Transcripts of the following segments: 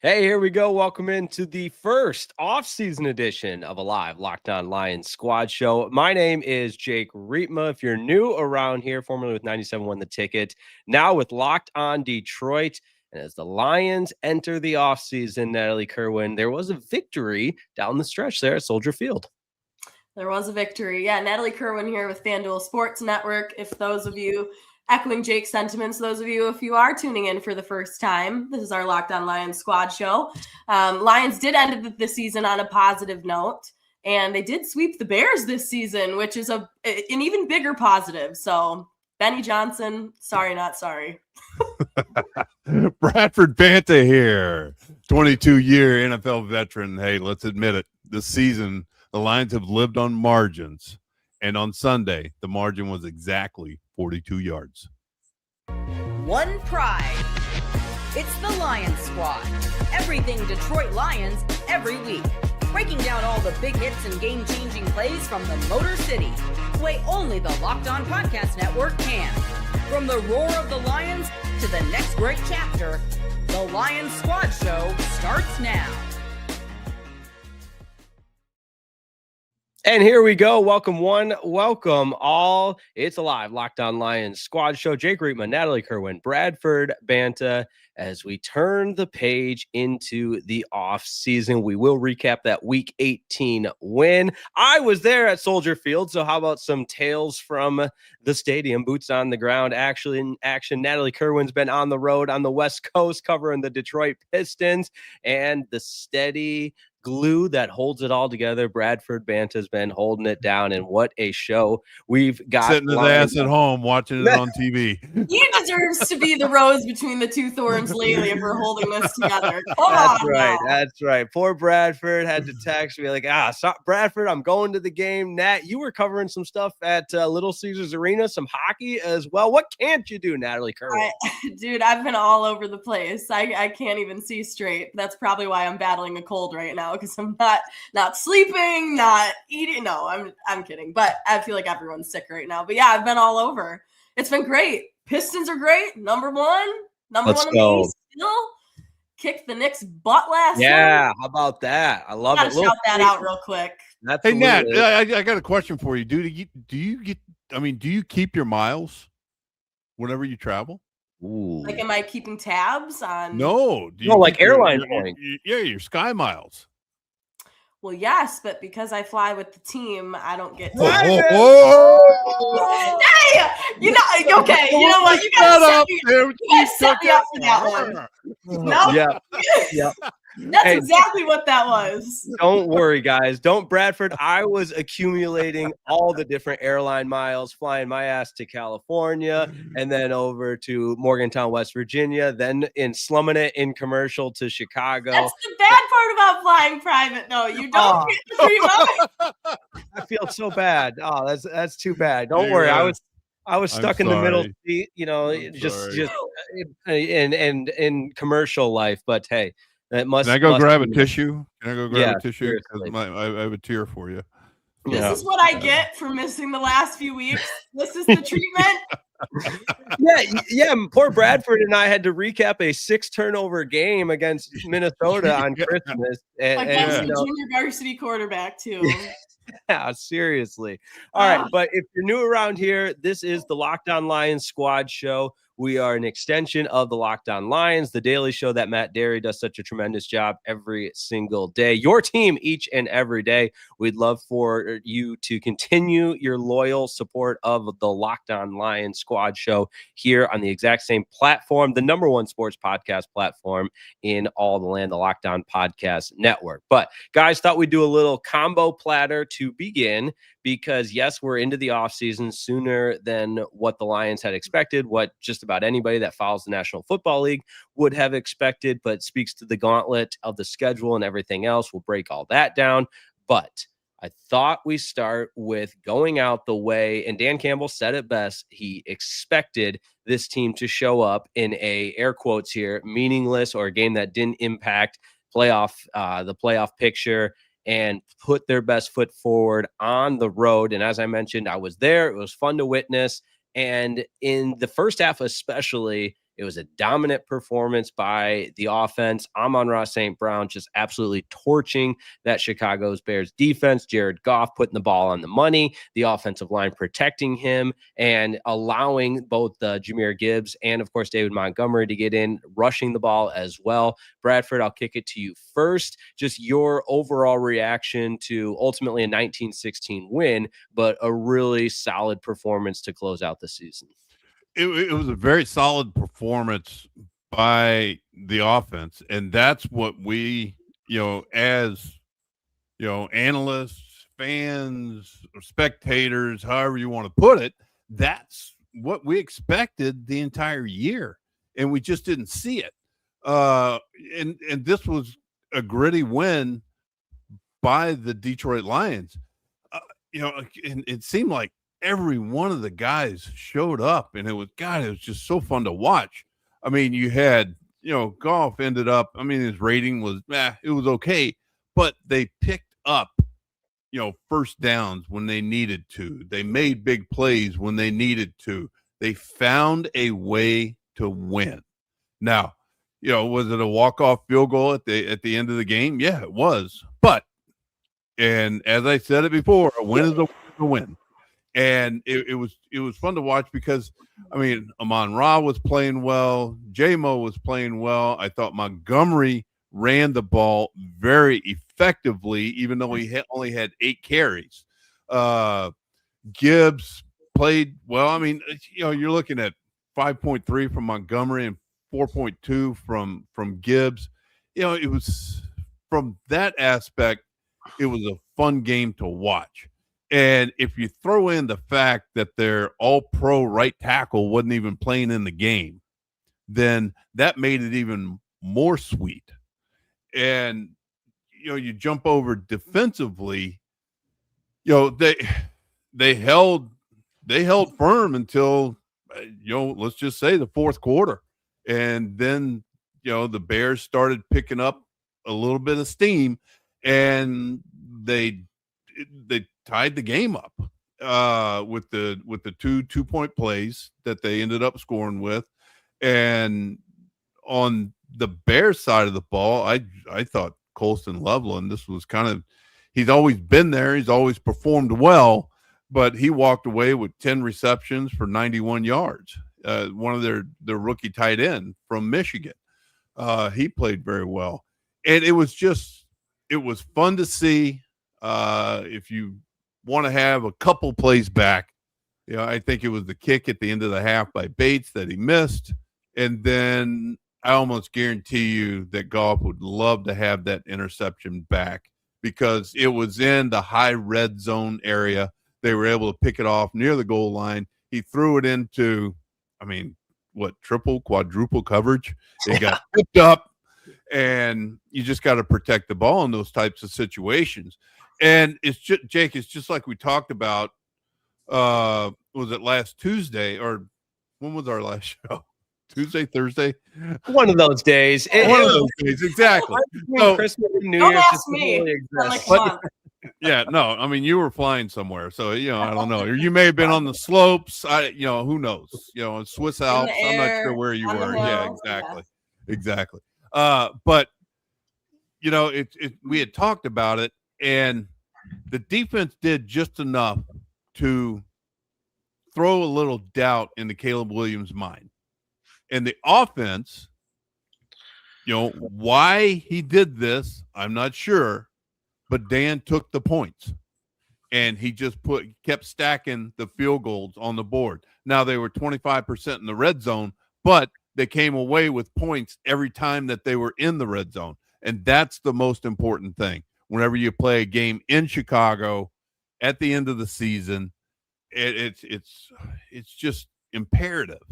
Hey, here we go. Welcome into the first off-season edition of a live Locked On Lions squad show. My name is Jake Riepma. If you're new around here, formerly with 97.1 The Ticket, now with Locked On Detroit. And as the Lions enter the offseason, Natalie Kerwin, there was a victory down the stretch there at Soldier Field. There was a victory. Yeah, Natalie Kerwin here with FanDuel Sports Network. If those of you echoing Jake's sentiments, those of you, if you are tuning in for the first time, this is our Locked On Lions squad show. Lions did end the season on a positive note, and they did sweep the Bears this season, which is an even bigger positive. So, Benny Johnson, sorry, not sorry. Bradford Banta here, 22-year NFL veteran. Hey, let's admit it. This season, the Lions have lived on margins, and on Sunday, the margin was exactly 42 yards. One pride. It's the Lions Squad. Everything Detroit Lions every week. Breaking down all the big hits and game-changing plays from the Motor City. The way only the Locked On Podcast Network can. From the roar of the Lions to the next great chapter, the Lions Squad Show starts now. And here we go. Welcome one, welcome all. It's a live Locked On Lions squad show. Jake Riepma, Natalie Kerwin, Bradford Banta. As we turn the page into the off season, we will recap that Week 18 win. I was there at Soldier Field, so how about some tales from the stadium, boots on the ground, actually in action. Natalie Kerwin's been on the road on the West Coast covering the Detroit Pistons, and the steady glue that holds it all together. Bradford Banta's been holding it down, and what a show we've got. Sitting his ass at home watching it on TV. He deserves to be the rose between the two thorns lately if we're holding this together. That's right. That's right. Poor Bradford had to text me like, Bradford, I'm going to the game. Nat, you were covering some stuff at Little Caesars Arena, some hockey as well. What can't you do, Natalie Kerwin? Dude, I've been all over the place. I can't even see straight. That's probably why I'm battling a cold right now, because I'm not sleeping, not eating. No, I'm kidding. But I feel like everyone's sick right now. But yeah, I've been all over. It's been great. Pistons are great. Number one in the East still. Kicked the Knicks' butt last night. Yeah, how about that? I love it. Shout that out real quick. Hey, Nat, I got a question for you. Do you keep your miles whenever you travel? Ooh. Like, am I keeping tabs on? No. Like airline points. Your Sky Miles. Well, yes, but because I fly with the team, I don't get. Hey, you know, okay. You know what? You gotta set me up for that one. No. Yeah. That's exactly what that was. Don't worry, guys. Bradford. I was accumulating all the different airline miles, flying my ass to California and then over to Morgantown, West Virginia, then slumming it in commercial to Chicago. That's the bad part about flying private, though. You don't get the free money. I feel so bad. Oh, that's too bad. Don't worry. I was stuck in the middle seat, just in commercial life. But hey. Can I go grab a tissue? Can I go grab a tissue? Because I have a tear for you. This is what I get for missing the last few weeks. This is the treatment. Yeah. Poor Bradford and I had to recap a 6-turnover game against Minnesota on Christmas. Against the junior varsity quarterback, too. Yeah, seriously. All right, but if you're new around here, this is the Locked On Lions squad show. We are an extension of the Locked On Lions, the daily show that Matt Derry does such a tremendous job every single day. Your team each and every day. We'd love for you to continue your loyal support of the Locked On Lions squad show here on the exact same platform, the number one sports podcast platform in all the land, the Locked On Podcast Network. But guys, thought we'd do a little combo platter to begin, because yes, we're into the offseason sooner than what the Lions had expected, what just about anybody that follows the National Football League would have expected, but speaks to the gauntlet of the schedule and everything else. We'll break all that down. But I thought we start with going out the way, and Dan Campbell said it best. He expected this team to show up in a, air quotes here, meaningless, or a game that didn't impact the playoff picture, and put their best foot forward on the road. And as I mentioned, I was there. It was fun to witness. And in the first half especially, It was a dominant performance by the offense. Amon-Ra St. Brown just absolutely torching that Chicago's Bears defense. Jared Goff putting the ball on the money, the offensive line protecting him, and allowing both Jahmyr Gibbs and, of course, David Montgomery to get in, rushing the ball as well. Bradford, I'll kick it to you first. Just your overall reaction to ultimately a 19-16 win, but a really solid performance to close out the season. It was a very solid performance by the offense, and that's what we, as analysts, fans, or spectators, however you want to put it, that's what we expected the entire year, and we just didn't see it. And this was a gritty win by the Detroit Lions. And it seemed like every one of the guys showed up, and it was just so fun to watch. I mean, you had, Goff ended up, his rating was, it was okay, but they picked up, first downs when they needed to. They made big plays when they needed to. They found a way to win. Now, was it a walk-off field goal at the end of the game? Yeah, it was. But, and as I said it before, a win is a win. And it was fun to watch because, Amon-Ra was playing well. J-Mo was playing well. I thought Montgomery ran the ball very effectively, even though he only had 8 carries. Gibbs played well. You're looking at 5.3 from Montgomery and 4.2 from Gibbs. It was, from that aspect, it was a fun game to watch. And if you throw in the fact that their all-pro right tackle wasn't even playing in the game, then that made it even more sweet. And, you jump over defensively, they held firm until, let's just say the fourth quarter. And then, the Bears started picking up a little bit of steam, and they tied the game up with the two-point plays that they ended up scoring with. And on the Bears side of the ball, I thought Colston Loveland, this was he's always been there. He's always performed well, but he walked away with 10 receptions for 91 yards. One of their rookie tight end from Michigan. He played very well. And it was fun to see. If you want to have a couple plays back, I think it was the kick at the end of the half by Bates that he missed. And then I almost guarantee you that Goff would love to have that interception back, because it was in the high red zone area. They were able to pick it off near the goal line. He threw it into, triple, quadruple coverage. It got picked up, and you just got to protect the ball in those types of situations. And it's just, Jake, it's just like we talked about, was it last Tuesday, or when was our last show? Tuesday, Thursday? One of those days. One of those days, exactly. So, Christmas and New Don't Year's ask me. Yeah, no, you were flying somewhere, so I don't know. You may have been on the slopes. Who knows? Swiss Alps. I'm not sure where you were. Yeah, exactly. But we had talked about it, and the defense did just enough to throw a little doubt into Caleb Williams' mind. And the offense, why he did this, I'm not sure, but Dan took the points, and he just kept stacking the field goals on the board. Now, they were 25% in the red zone, but they came away with points every time that they were in the red zone. And that's the most important thing. Whenever you play a game in Chicago at the end of the season, it's just imperative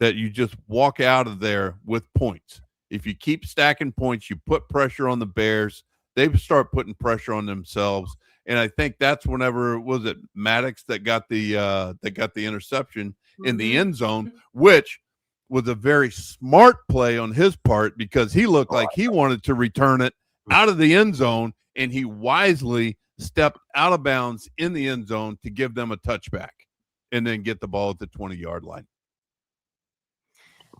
that you just walk out of there with points. If you keep stacking points, you put pressure on the Bears. They start putting pressure on themselves. And I think that's whenever, was it Maddox that got the interception in the end zone, which was a very smart play on his part, because he looked like he wanted to return it out of the end zone, and he wisely stepped out of bounds in the end zone to give them a touchback and then get the ball at the 20-yard line.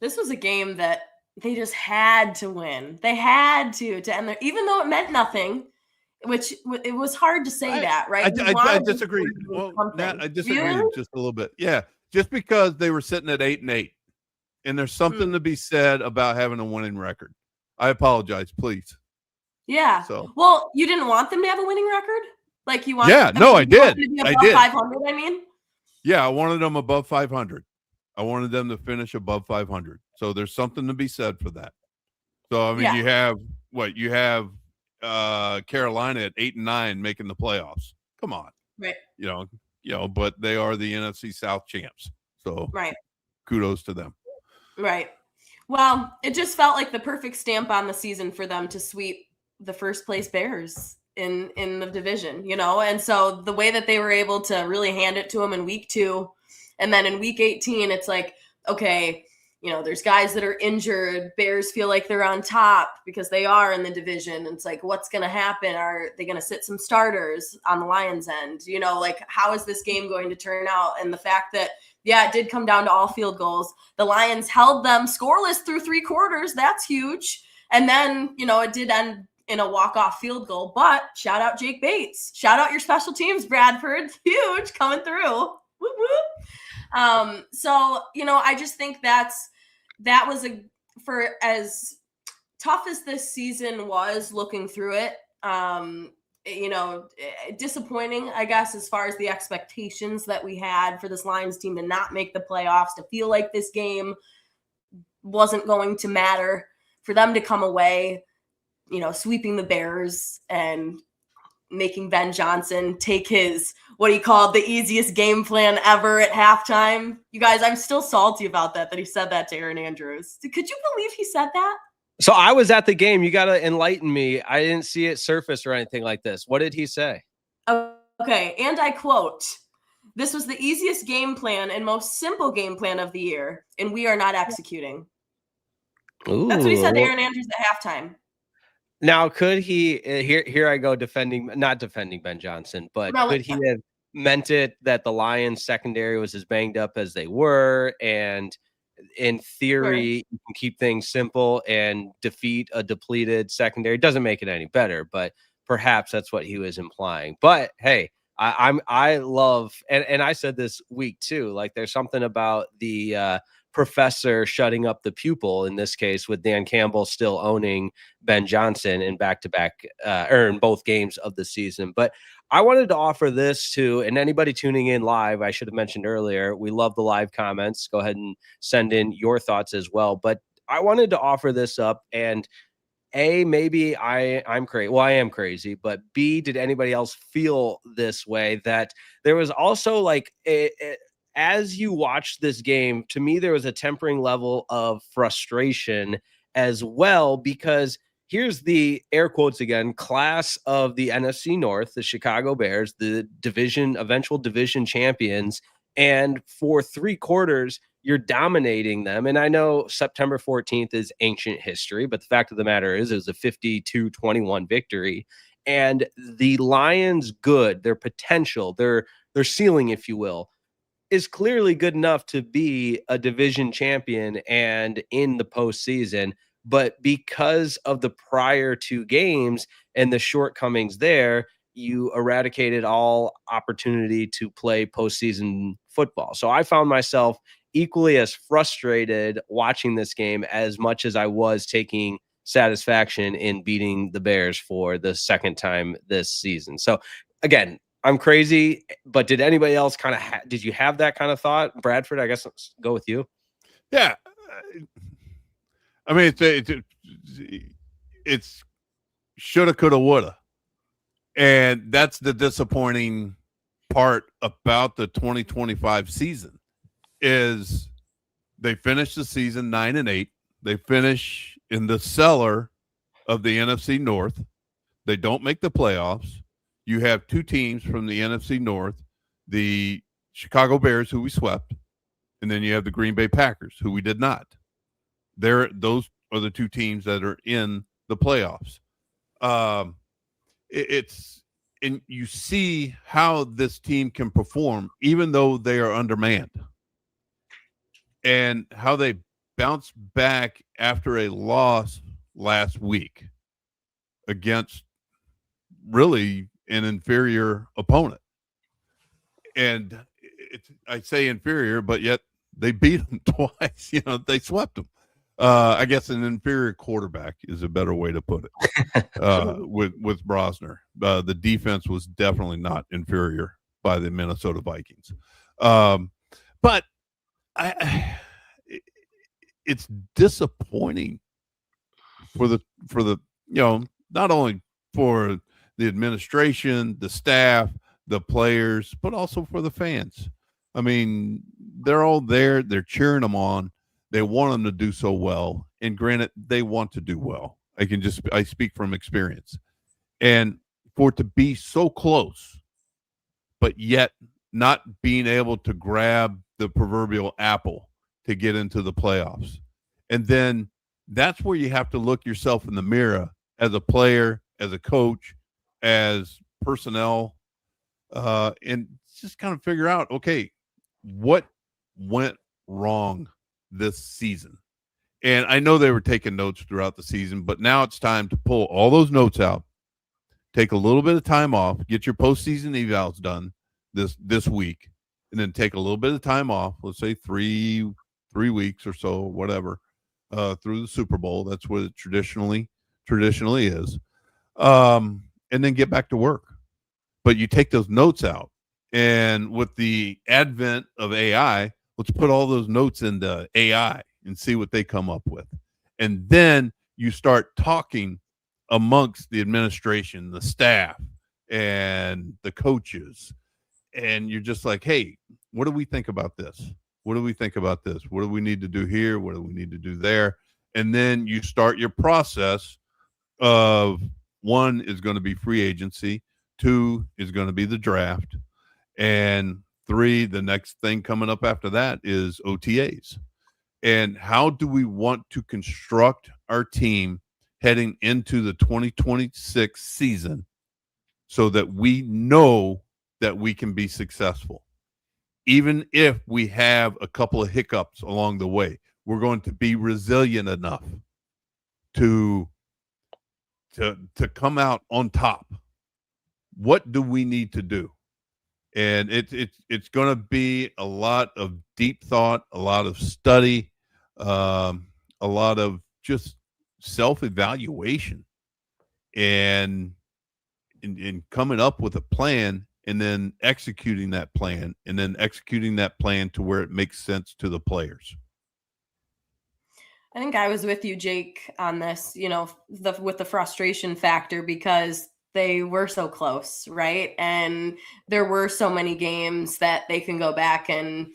This was a game that they just had to win. They had to end there, even though it meant nothing. Which it was hard to say that, right? I disagree. Well, Nat, I disagree really? just a little bit. Yeah, just because they were sitting at 8-8, and there's something to be said about having a winning record. I apologize, please. Yeah. So, well, you didn't want them to have a winning record, like you want. Yeah, no, I did. I did. 500. I mean. Yeah, I wanted them above 500. I wanted them to finish above 500. So there's something to be said for that. So I mean, you have what you have. Carolina at 8-9 making the playoffs. Come on. Right. You know, but they are the NFC South champs. So kudos to them. Right. Well, it just felt like the perfect stamp on the season for them to sweep the first place Bears in the division, and so the way that they were able to really hand it to them in week 2, and then in week 18, it's like, okay, there's guys that are injured. Bears feel like they're on top because they are in the division. And it's like, what's going to happen? Are they going to sit some starters on the Lions end? Like, how is this game going to turn out? And the fact that, it did come down to all field goals. The Lions held them scoreless through 3 quarters. That's huge. And then, it did end in a walk-off field goal. But shout out Jake Bates. Shout out your special teams, Bradford. Huge coming through. Whoop, whoop. So, I just think that was for as tough as this season was looking through it, disappointing, I guess, as far as the expectations that we had for this Lions team to not make the playoffs, to feel like this game wasn't going to matter, for them to come away, sweeping the Bears and making Ben Johnson take his, what he called the easiest game plan ever at halftime. You guys, I'm still salty about that he said that to Aaron Andrews. Could you believe he said that? So I was at the game. You got to enlighten me. I didn't see it surface or anything like this. What did he say? Okay, and I quote, "This was the easiest game plan and most simple game plan of the year, and we are not executing." Ooh. That's what he said to Aaron Andrews at halftime. Now, could he here I go not defending Ben Johnson, but could he have meant it that the Lions secondary was as banged up as they were, and in theory you can keep things simple and defeat a depleted secondary? Doesn't make it any better, but perhaps that's what he was implying. But hey, I love, and I said this week too, like there's something about the professor shutting up the pupil in this case, with Dan Campbell still owning Ben Johnson in back-to-back or in both games of the season. But I wanted to offer this to, and anybody tuning in live, I should have mentioned earlier, we love the live comments. Go ahead and send in your thoughts as well. But I wanted to offer this up, and A, maybe I'm crazy. Well, I am crazy, but B, did anybody else feel this way? That there was also like as you watched this game, to me, there was a tempering level of frustration as well, because here's the air quotes again, class of the NFC North, the Chicago Bears, the eventual division champions. And for 3 quarters, you're dominating them. And I know September 14th is ancient history, but the fact of the matter is, it was a 52-21 victory. And the Lions' their potential, their ceiling, if you will, is clearly good enough to be a division champion and in the postseason. But because of the prior 2 games and the shortcomings there, you eradicated all opportunity to play postseason football. So I found myself equally as frustrated watching this game as much as I was taking satisfaction in beating the Bears for the second time this season. So again, I'm crazy, but did anybody else kind of did you have that kind of thought? Bradford, I guess let's go with you. Yeah. I mean, it's shoulda, coulda, woulda. And that's the disappointing part about the 2025 season, is they finish the season 9-8. They finish in the cellar of the NFC North. They don't make the playoffs. You have 2 teams from the NFC North, the Chicago Bears, who we swept, and then you have the Green Bay Packers, who we did not. Those are the 2 teams that are in the playoffs. And you see how this team can perform even though they are undermanned, and how they bounce back after a loss last week against really an inferior opponent. And I say inferior, but yet they beat them twice. They swept them. I guess an inferior quarterback is a better way to put it with Brosner. The defense was definitely not inferior by the Minnesota Vikings. But it's disappointing for the not only for the administration, the staff, the players, but also for the fans. I mean, they're all there. They're cheering them on. They want them to do so well. And granted, they want to do well. I speak from experience. And for it to be so close, but yet not being able to grab the proverbial apple to get into the playoffs. And then that's where you have to look yourself in the mirror as a player, as a coach, as personnel, and just kind of figure out, okay, what went wrong this season? And I know they were taking notes throughout the season, but now it's time to pull all those notes out, take a little bit of time off, get your postseason evals done this week, and then take a little bit of time off, let's say three weeks or so, whatever, through the Super Bowl. That's what it traditionally is. And then get back to work. But you take those notes out, and with the advent of AI, let's put all those notes into AI and see what they come up with. And then you start talking amongst the administration, the staff, and the coaches. And you're just like, hey, what do we think about this? What do we think about this? What do we need to do here? What do we need to do there? And then you start your process of 1 is going to be free agency, 2 is going to be the draft, and 3, the next thing coming up after that is OTAs. And how do we want to construct our team heading into the 2026 season so that we know that we can be successful? Even if we have a couple of hiccups along the way, we're going to be resilient enough to come out on top. What do we need to do? And it's going to be a lot of deep thought, a lot of study, a lot of just self-evaluation, and coming up with a plan, and then executing that plan, to where it makes sense to the players. I think I was with you, Jake, on this, with the frustration factor, because they were so close, right? And there were so many games that they can go back and,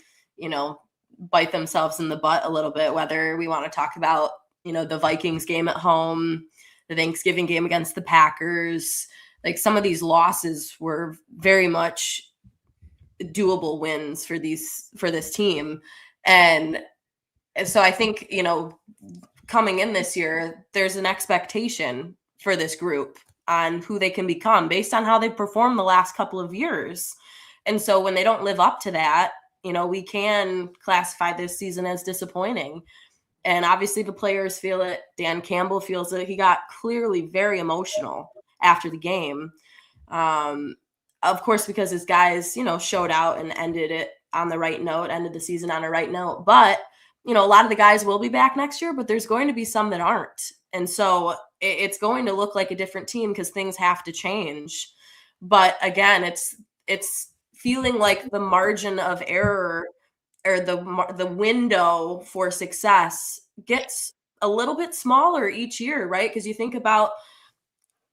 bite themselves in the butt a little bit, whether we want to talk about, the Vikings game at home, the Thanksgiving game against the Packers. Like, some of these losses were very much doable wins for this team. And so I think, coming in this year, there's an expectation for this group on who they can become based on how they performed the last couple of years. And so when they don't live up to that, we can classify this season as disappointing. And obviously the players feel it. Dan Campbell feels it. He got clearly very emotional after the game. Of course, because his guys, showed out and ended it on the right note, ended the season on a right note. But, a lot of the guys will be back next year, but there's going to be some that aren't. And so it's going to look like a different team because things have to change. But again, it's feeling like the margin of error, or the window for success, gets a little bit smaller each year, right? Because you think about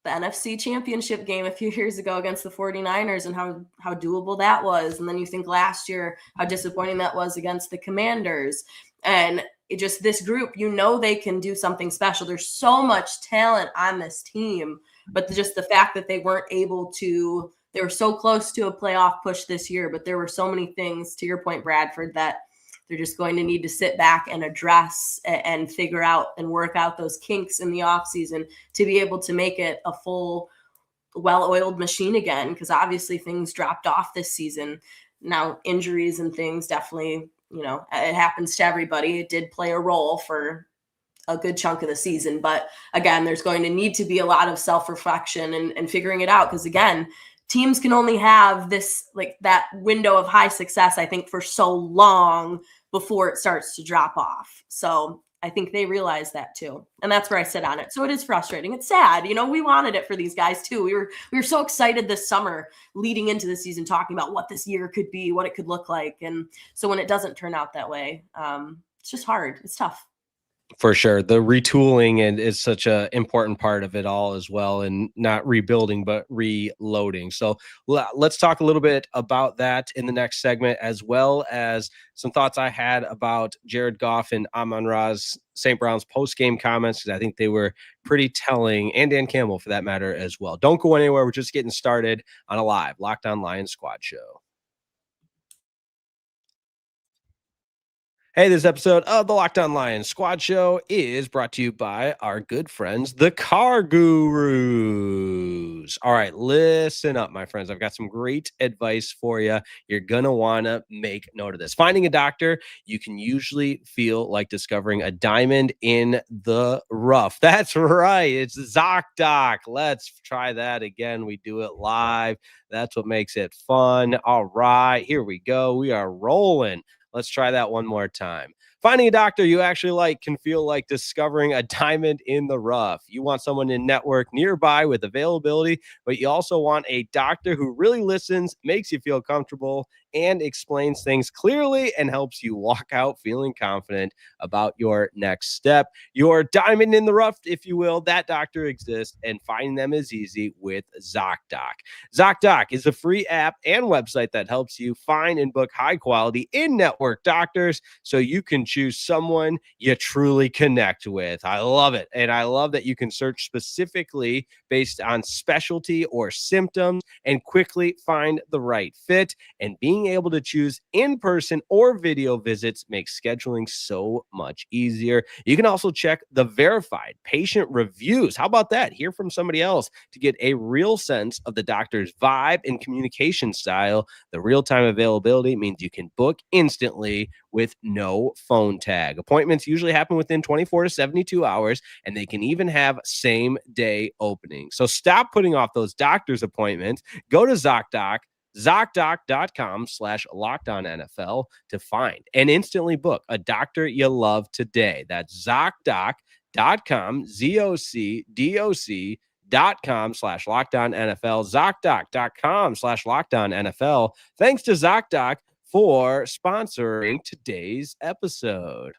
the NFC Championship game a few years ago against the 49ers and how doable that was. And then you think last year how disappointing that was against the Commanders. And it just, this group, they can do something special. There's so much talent on this team, but just the fact that they weren't able to, they were so close to a playoff push this year, but there were so many things, to your point, Bradford, that they're just going to need to sit back and address and figure out and work out those kinks in the offseason to be able to make it a full, well-oiled machine again. Because obviously things dropped off this season. Now injuries and things definitely, it happens to everybody. It did play a role for a good chunk of the season. But again, there's going to need to be a lot of self-reflection and figuring it out. Because again, teams can only have this, like that window of high success, I think, for so long before it starts to drop off. So I think they realize that too. And that's where I sit on it. So it is frustrating. It's sad. We wanted it for these guys too. We were so excited this summer leading into the season, talking about what this year could be, what it could look like. And so when it doesn't turn out that way, it's just hard. It's tough. For sure. The retooling is such an important part of it all as well, and not rebuilding, but reloading. So let's talk a little bit about that in the next segment, as well as some thoughts I had about Jared Goff and Amon-Ra's St. Brown's post-game comments, because I think they were pretty telling, and Dan Campbell for that matter as well. Don't go anywhere. We're just getting started on a live Locked On Lions squad show. Hey, this episode of the Locked On Lions Squad Show is brought to you by our good friends, the Car Gurus. All right, listen up, my friends. I've got some great advice for you. You're going to want to make note of this. Finding a doctor, you can usually feel like discovering a diamond in the rough. That's right. It's ZocDoc. Let's try that again. We do it live. That's what makes it fun. All right, here we go. We are rolling. Let's try that one more time. Finding a doctor you actually like can feel like discovering a diamond in the rough. You want someone in network nearby with availability, but you also want a doctor who really listens, makes you feel comfortable, and explains things clearly and helps you walk out feeling confident about your next step. Your diamond in the rough, if you will, that doctor exists, and finding them is easy with ZocDoc. ZocDoc is a free app and website that helps you find and book high-quality in-network doctors so you can choose someone you truly connect with. I love it. And I love that you can search specifically based on specialty or symptoms and quickly find the right fit. And being able to choose in-person or video visits makes scheduling so much easier. You can also check the verified patient reviews. How about that? Hear from somebody else to get a real sense of the doctor's vibe and communication style. The real-time availability means you can book instantly with no phone tag. Appointments usually happen within 24 to 72 hours, and they can even have same-day openings. So stop putting off those doctor's appointments. Go to ZocDoc, ZocDoc.com/LockedOnNFL to find and instantly book a doctor you love today. That's ZocDoc.com, ZocDoc.com/LockedOnNFL, ZocDoc.com/LockedOnNFL. Thanks to ZocDoc for sponsoring today's episode.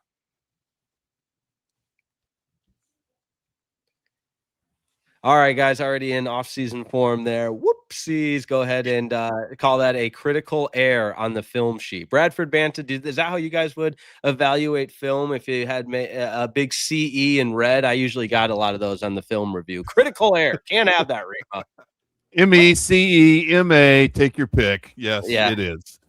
All right, guys, already in off-season form there. Whoopsies. Go ahead and call that a critical error on the film sheet. Bradford Banta, is that how you guys would evaluate film if you had a big CE in red? I usually got a lot of those on the film review. Critical error. Can't have that, Riepma. MECEMA, take your pick. Yes, Yeah. It is.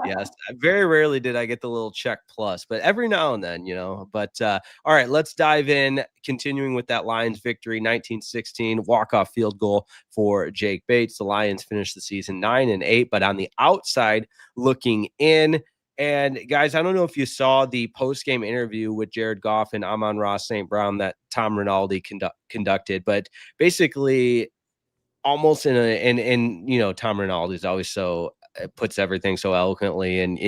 Yes, very rarely did I get the little check plus, but every now and then, But all right, let's dive in. Continuing with that Lions victory, 19-16 walk-off field goal for Jake Bates. The Lions finished the season 9-8, but on the outside looking in. And guys, I don't know if you saw the post-game interview with Jared Goff and Amon-Ra St. Brown that Tom Rinaldi conducted, but basically almost Tom Rinaldi is always so puts everything so eloquently, and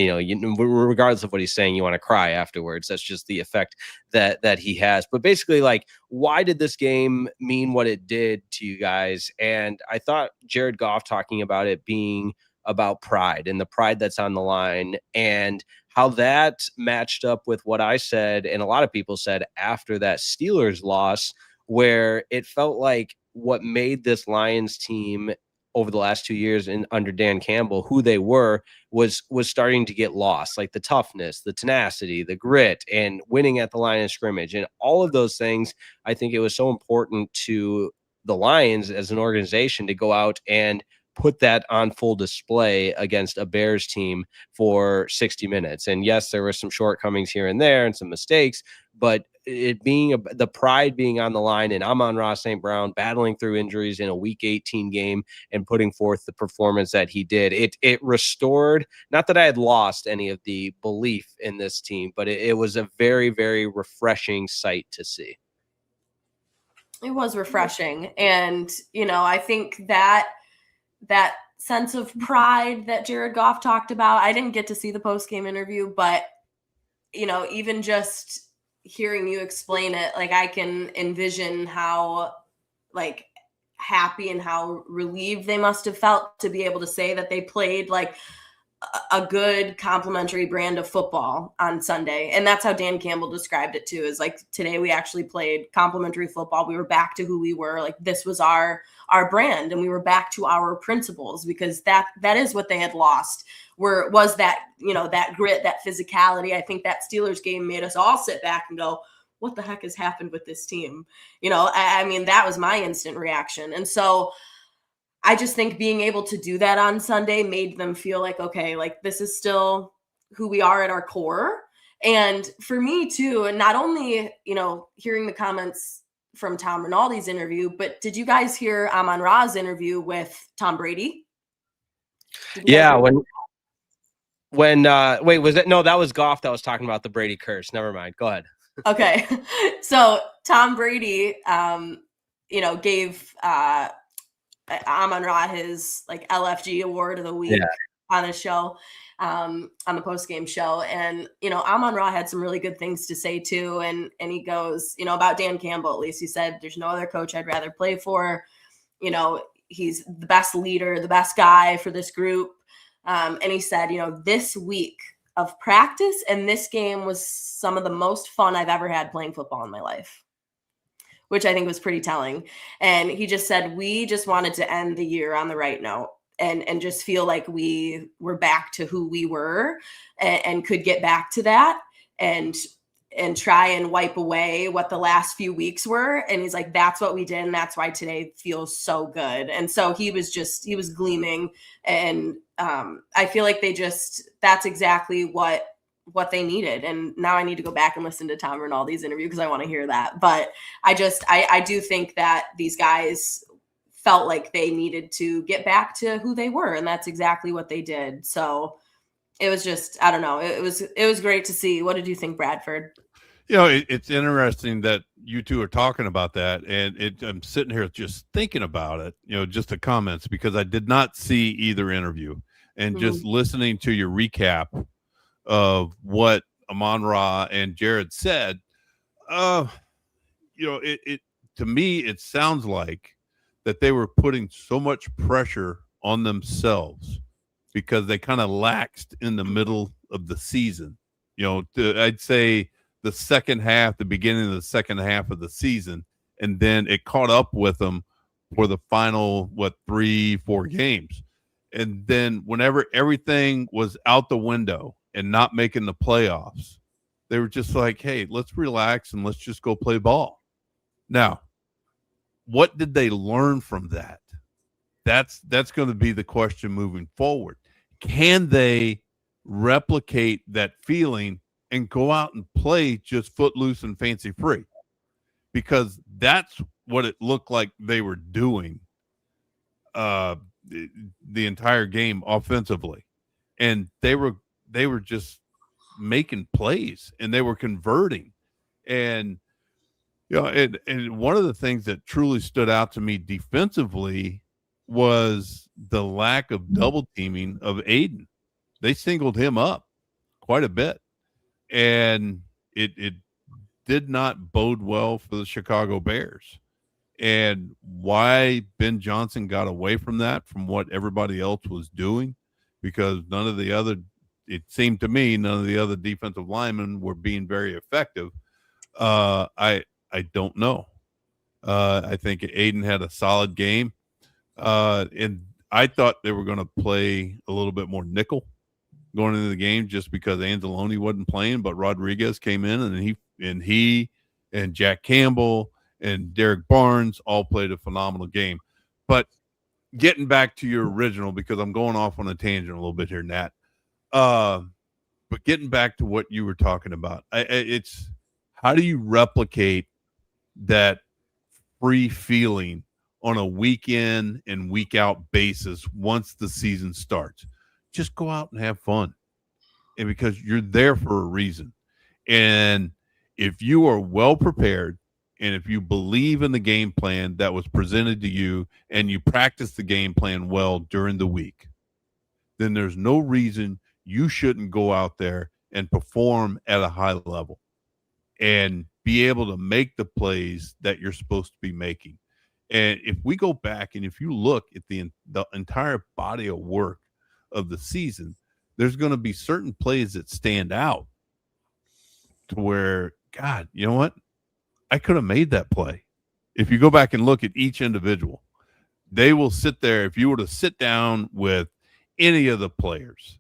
regardless of what he's saying, you want to cry afterwards. That's just the effect that he has. But basically, like, why did this game mean what it did to you guys? And I thought Jared Goff talking about it being about pride and the pride that's on the line, and how that matched up with what I said and a lot of people said after that Steelers loss, where it felt like what made this Lions team over the last 2 years and under Dan Campbell, who they were, was starting to get lost. Like the toughness, the tenacity, the grit, and winning at the line of scrimmage, and all of those things. I think it was so important to the Lions as an organization to go out and put that on full display against a Bears team for 60 minutes. And yes, there were some shortcomings here and there and some mistakes, but it being the pride being on the line, and Amon-Ra St. Brown battling through injuries in a Week 18 game and putting forth the performance that he did. It restored, not that I had lost any of the belief in this team, but it was a very, very refreshing sight to see. It was refreshing. And, I think that sense of pride that Jared Goff talked about, I didn't get to see the post-game interview, but, even just hearing you explain it, like I can envision how like happy and how relieved they must have felt to be able to say that they played like a good complementary brand of football on Sunday. And that's how Dan Campbell described it too, is like, today we actually played complementary football. We were back to who we were. Like, this was our brand, and we were back to our principles, because that is what they had lost, was that, that grit, that physicality. I think that Steelers game made us all sit back and go, what the heck has happened with this team? I mean, that was my instant reaction. And so I just think being able to do that on Sunday made them feel like, okay, like this is still who we are at our core. And for me too, and not only, hearing the comments from Tom Rinaldi's interview, but did you guys hear Amon-Ra's interview with Tom Brady? Yeah. Wait, was it? No, that was Goff that was talking about the Brady curse. Never mind. Go ahead. Okay. So Tom Brady, gave, Amon-Ra his like LFG award of the week on his show, on the post-game show. And, Amon-Ra had some really good things to say too. And he goes, about Dan Campbell, at least he said, there's no other coach I'd rather play for. He's the best leader, the best guy for this group. And he said, this week of practice and this game was some of the most fun I've ever had playing football in my life, which I think was pretty telling. And he just said, we just wanted to end the year on the right note and just feel like we were back to who we were and could get back to that and try and wipe away what the last few weeks were. And he's like, that's what we did. And that's why today feels so good. And so he was gleaming. And I feel like that's exactly what they needed. And now I need to go back and listen to Tom Rinaldi's interview because I want to hear that. But I do think that these guys felt like they needed to get back to who they were. And that's exactly what they did. So it was just, I don't know. It was great to see. What did you think, Bradford? It's interesting that you two are talking about that. And I'm sitting here just thinking about it, just the comments, because I did not see either interview, and just listening to your recap of what Amon-Ra and Jared said, it to me, it sounds like that they were putting so much pressure on themselves because they kind of laxed in the middle of the season. I'd say the beginning of the second half of the season, and then it caught up with them for the final, 3-4 games. And then whenever everything was out the window and not making the playoffs, they were just like, hey, let's relax and let's just go play ball. Now, what did they learn from that? That's going to be the question moving forward. Can they replicate that feeling and go out and play just footloose and fancy free? Because that's what it looked like they were doing the entire game offensively. And they were just making plays and they were converting. And and one of the things that truly stood out to me defensively was the lack of double teaming of Aiden. They singled him up quite a bit, and it did not bode well for the Chicago Bears. And why Ben Johnson got away from that, from what everybody else was doing, because it seemed to me none of the other defensive linemen were being very effective. I don't know. I think Aiden had a solid game. And I thought they were going to play a little bit more nickel going into the game just because Anzalone wasn't playing, but Rodriguez came in, and he and Jack Campbell and Derek Barnes all played a phenomenal game. But getting back to your original, because I'm going off on a tangent a little bit here, Nat. But getting back to what you were talking about, it's How do you replicate that free feeling on a week in and week out basis once the season starts? Just go out and have fun. And because you're there for a reason. And if you are well prepared and if you believe in the game plan that was presented to you and you practice the game plan well during the week, then there's no reason you shouldn't go out there and perform at a high level and be able to make the plays that you're supposed to be making. And if we go back and if you look at the entire body of work of the season, there's going to be certain plays that stand out to where, God, you know what? I could have made that play. If you go back and look at each individual, they will sit there. If you were to sit down with any of the players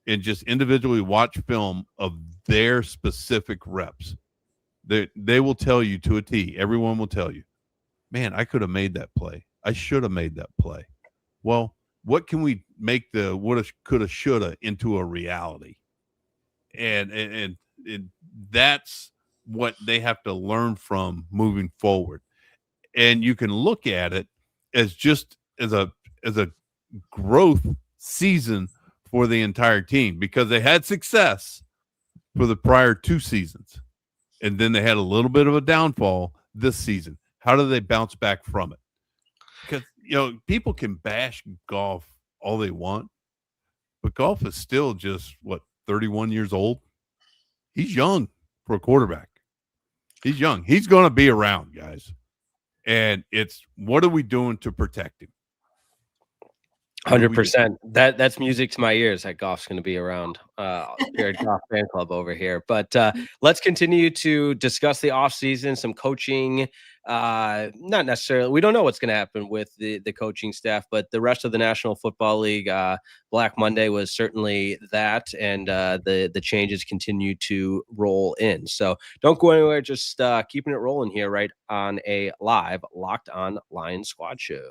and just individually watch film of their specific reps, they will tell you to a T. Everyone will tell you, man, I could have made that play. I should have made that play. Well, what can we make the woulda, coulda, shoulda into a reality? And that's what they have to learn from moving forward. And you can look at it as just as a growth season for the entire team, because they had success for the prior 2 seasons. And then they had a little bit of a downfall this season. How do they bounce back from it? Because, people can bash golf all they want, but golf is still just, 31 years old? He's young for a quarterback. He's young. He's going to be around, guys. And it's, what are we doing to protect him? 100%. That's music to my ears. That golf's going to be around. Spirit Golf Fan Club over here. But let's continue to discuss the offseason, some coaching. Not necessarily. We don't know what's going to happen with the coaching staff, but the rest of the National Football League, Black Monday was certainly that, and the changes continue to roll in. So don't go anywhere. Just keeping it rolling here, right on a live Locked On Lions Squad show.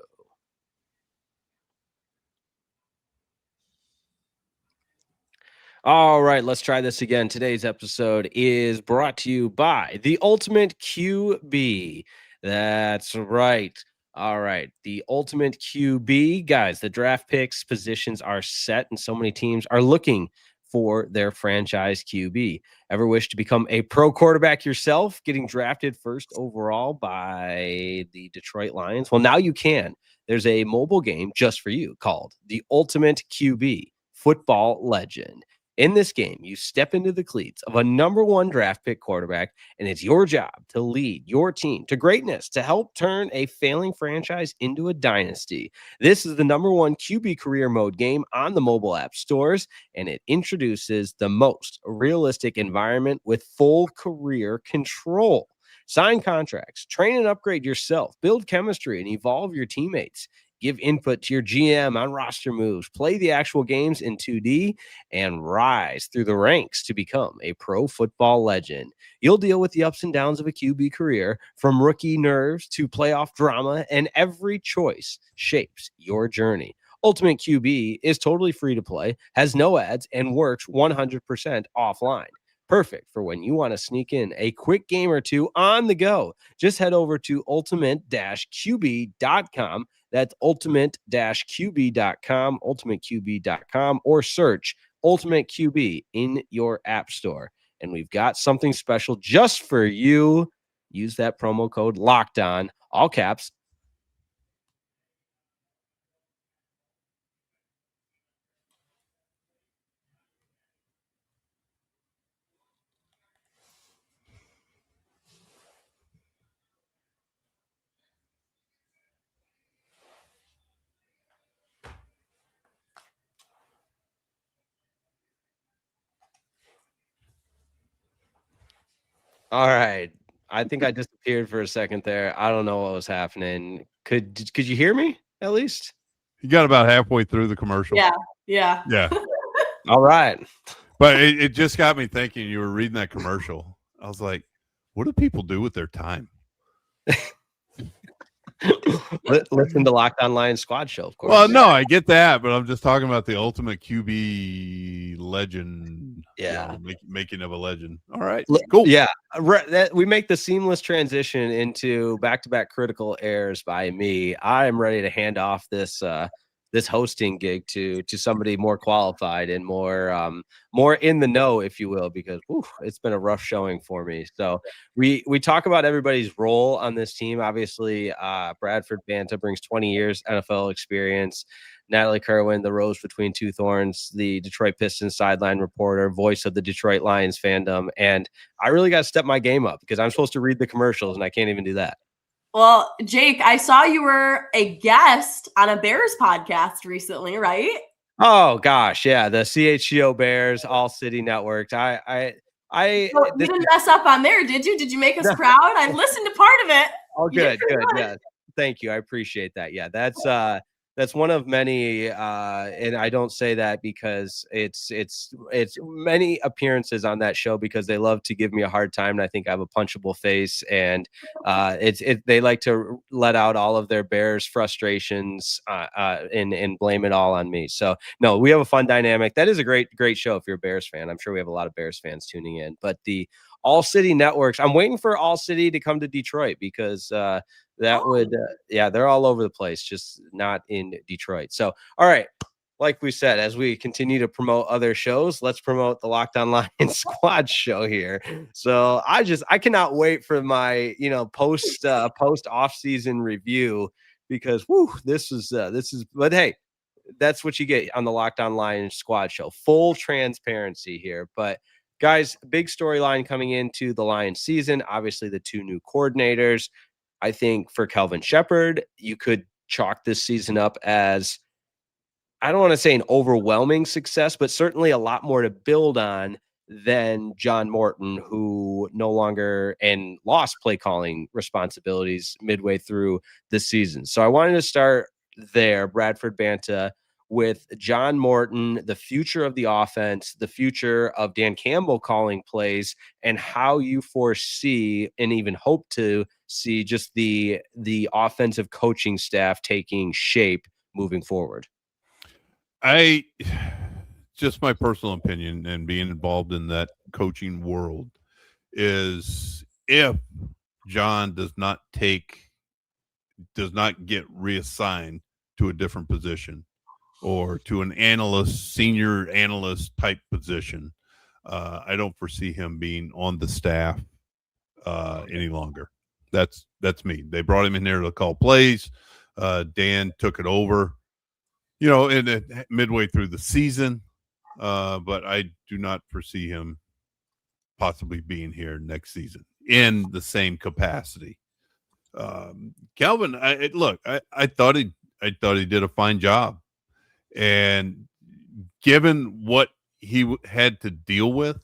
All right, let's try this again. Today's episode is brought to you by the Ultimate QB. That's right. All right, the Ultimate QB. Guys, the draft picks positions are set, and so many teams are looking for their franchise QB. Ever wish to become a pro quarterback yourself, getting drafted first overall by the Detroit Lions? Well, now you can. There's a mobile game just for you called the Ultimate QB Football Legend. In this game, you step into the cleats of a number 1 draft pick quarterback, and it's your job to lead your team to greatness, to help turn a failing franchise into a dynasty. This is the number 1 QB career mode game on the mobile app stores, and it introduces the most realistic environment with full career control. Sign contracts, train and upgrade yourself, build chemistry, and evolve your teammates. Give input to your GM on roster moves, play the actual games in 2D, and rise through the ranks to become a pro football legend. You'll deal with the ups and downs of a QB career, from rookie nerves to playoff drama, and every choice shapes your journey. Ultimate QB is totally free to play, has no ads, and works 100% offline. Perfect for when you want to sneak in a quick game or two on the go. Just head over to ultimate-qb.com. That's ultimate-qb.com, ultimateqb.com, or search Ultimate QB in your app store. And we've got something special just for you. Use that promo code LOCKEDON, all caps. All right. I think I disappeared for a second there. I don't know what was happening. Could you hear me at least? You got about halfway through the commercial. Yeah. All right. But it just got me thinking. You were reading that commercial. I was like, what do people do with their time? Listen to Locked On Lions Squad show, of course. Well, no, I get that, but I'm just talking about the Ultimate QB Legend Yeah. Making of a legend. All right, cool. Yeah, we make the seamless transition into back-to-back critical errors by me. I am ready to hand off this this hosting gig to somebody more qualified and more in the know, if you will, because it's been a rough showing for me. So we talk about everybody's role on this team. Obviously, Bradford Banta brings 20 years NFL experience. Natalie Kerwin, the rose between two thorns, the Detroit Pistons sideline reporter, voice of the Detroit Lions fandom. And I really got to step my game up because I'm supposed to read the commercials and I can't even do that. Well, Jake, I saw you were a guest on a Bears podcast recently, right? Oh gosh, yeah, the CHGO Bears All City Network. You didn't mess up on there, did you? Did you make us proud? I listened to part of it. Oh, good. Yeah, thank you. I appreciate that. Yeah, that's one of many, and I don't say that because it's many appearances on that show because they love to give me a hard time, and I think I have a punchable face, and they like to let out all of their Bears frustrations and blame it all on me. So no, we have a fun dynamic. That is a great show if you're a Bears fan. I'm sure we have a lot of Bears fans tuning in, but the All City Networks, I'm waiting for All City to come to Detroit because they're all over the place, just not in Detroit. So, all right, like we said, as we continue to promote other shows, let's promote the Locked On Lions Squad show here. So I cannot wait for my, post off season review because this is, but hey, that's what you get on the Locked On Lions Squad show. Full transparency here, but guys, big storyline coming into the Lions season. Obviously, the two new coordinators. I think for Kelvin Shepherd, you could chalk this season up as, I don't want to say an overwhelming success, but certainly a lot more to build on than John Morton, who no longer and lost play calling responsibilities midway through the season. So I wanted to start there, Bradford Banta, with John Morton, the future of the offense, the future of Dan Campbell calling plays, and how you foresee and even hope to see just the offensive coaching staff taking shape moving forward. Just my personal opinion and being involved in that coaching world is if John does not get reassigned to a different position or to an senior analyst type position, I don't foresee him being on the staff any longer. That's me. They brought him in there to call plays. Dan took it over, midway through the season. But I do not foresee him possibly being here next season in the same capacity. Kelvin, I thought he did a fine job, and given what he had to deal with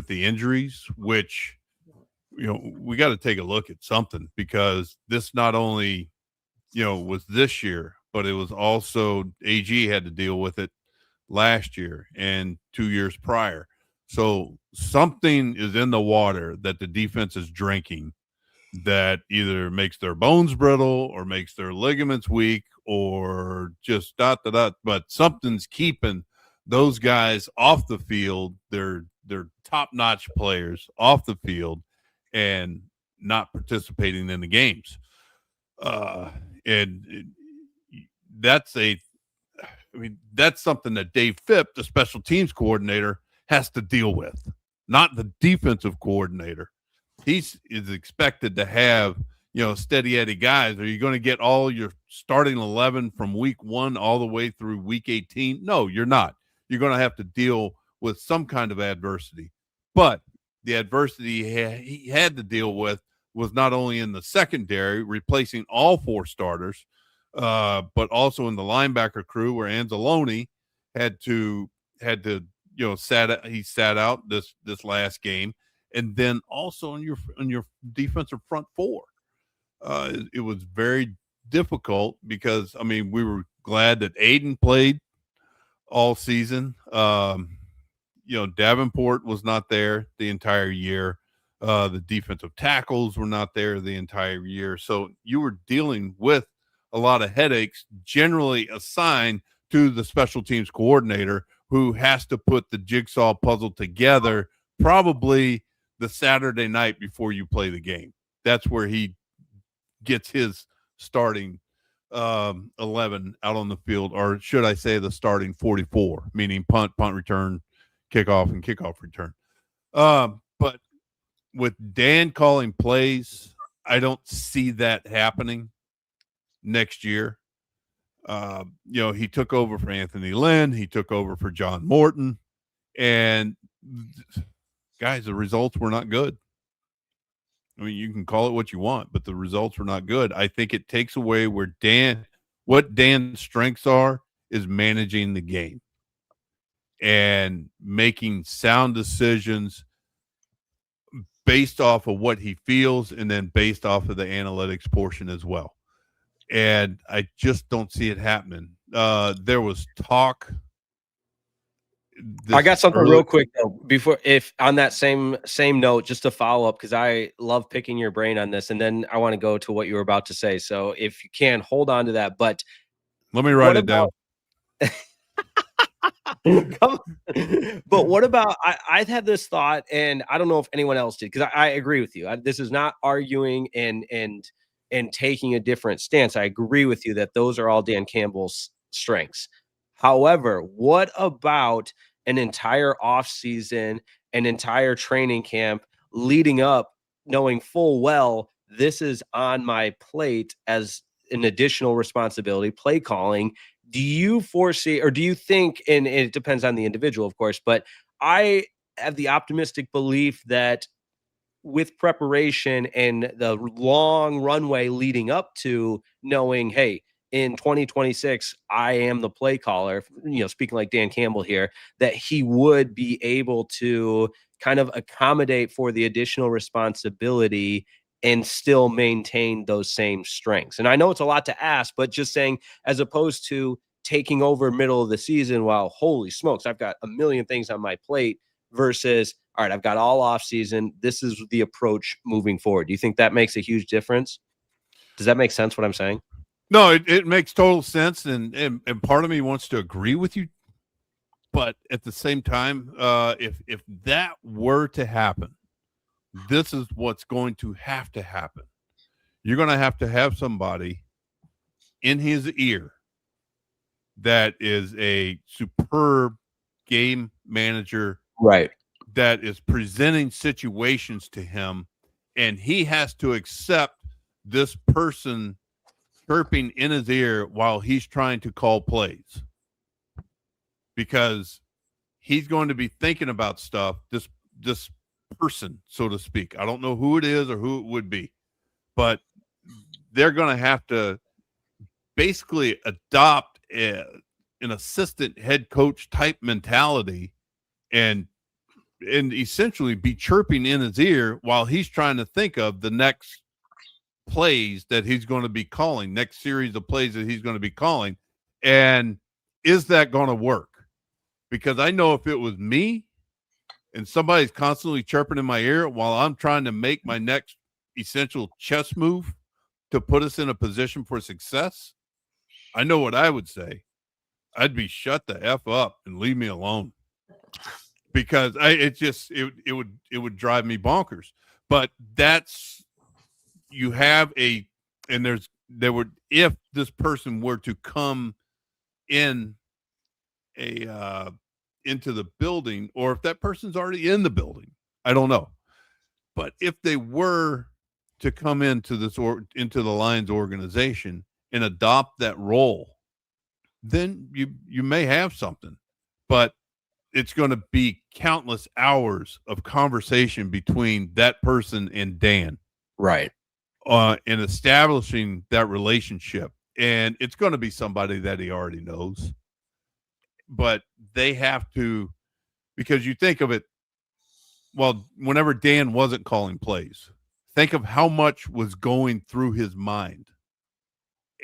the injuries, which we got to take a look at something, because this not only was this year, but it was also AG had to deal with it last year and 2 years prior. So something is in the water that the defense is drinking that either makes their bones brittle or makes their ligaments weak or just but something's keeping those guys off the field. They're top-notch players off the field and not participating in the games. That's something that Dave Phipp, the special teams coordinator, has to deal with, not the defensive coordinator. Is expected to have, steady Eddie guys. Are you going to get all your starting 11 from week 1 all the way through week 18? No, you're not. You're going to have to deal with some kind of adversity. But the adversity he had to deal with was not only in the secondary, replacing all 4 starters, but also in the linebacker crew where Anzalone had to sat out this last game, and then also on your defensive front 4. It was very difficult because we were glad that Aiden played all season. Davenport was not there the entire year. The defensive tackles were not there the entire year. So you were dealing with a lot of headaches generally assigned to the special teams coordinator, who has to put the jigsaw puzzle together probably the Saturday night before you play the game. That's where he gets his starting 11 out on the field, or should I say the starting 44, meaning punt return, kickoff, and kickoff return. But with Dan calling plays, I don't see that happening next year. He took over for Anthony Lynn. He took over for John Morton. And, guys, the results were not good. I mean, you can call it what you want, but the results were not good. I think it takes away what Dan's strengths are is managing the game and making sound decisions based off of what he feels and then based off of the analytics portion as well. And I just don't see it happening. There was talk. I got something real quick though, before, if on that same note, just to follow up, because I love picking your brain on this, and then I want to go to what you were about to say. So if you can, hold on to that. But let me write it down. But what about, I've had this thought, and I don't know if anyone else did, because I agree with you. This is not arguing and taking a different stance. I agree with you that those are all Dan Campbell's strengths. However, what about an entire offseason, an entire training camp leading up, knowing full well this is on my plate as an additional responsibility, play calling? Do you foresee, or do you think, and it depends on the individual, of course, but I have the optimistic belief that with preparation and the long runway leading up to knowing, hey, in 2026, I am the play caller, speaking like Dan Campbell here, that he would be able to kind of accommodate for the additional responsibility and still maintain those same strengths. And I know it's a lot to ask, but just saying, as opposed to taking over middle of the season, while holy smokes, I've got a million things on my plate, versus, all right, I've got all off season. This is the approach moving forward. Do you think that makes a huge difference? Does that make sense what I'm saying? No, it makes total sense, and part of me wants to agree with you, but at the same time, if that were to happen, this is what's going to happen. You're going to have somebody in his ear that is a superb game manager, right? That is presenting situations to him, and he has to accept this person chirping in his ear while he's trying to call plays, because he's going to be thinking about stuff. This person, so to speak, I don't know who it is or who it would be, but they're going to have to basically adopt an assistant head coach type mentality and essentially be chirping in his ear while he's trying to think of the next plays that he's going to be calling, next series of plays that he's going to be calling. And is that going to work? Because I know if it was me and somebody's constantly chirping in my ear while I'm trying to make my next essential chess move to put us in a position for success, I know what I would say. I'd be shut the F up and leave me alone, because it would drive me bonkers. But that's, you have if this person were to come in into the building, or if that person's already in the building, I don't know. But if they were to come into into the Lions organization and adopt that role, then you may have something. But it's going to be countless hours of conversation between that person and Dan. Right. In establishing that relationship. And it's going to be somebody that he already knows. But they have to, because you think of it, well, whenever Dan wasn't calling plays, think of how much was going through his mind.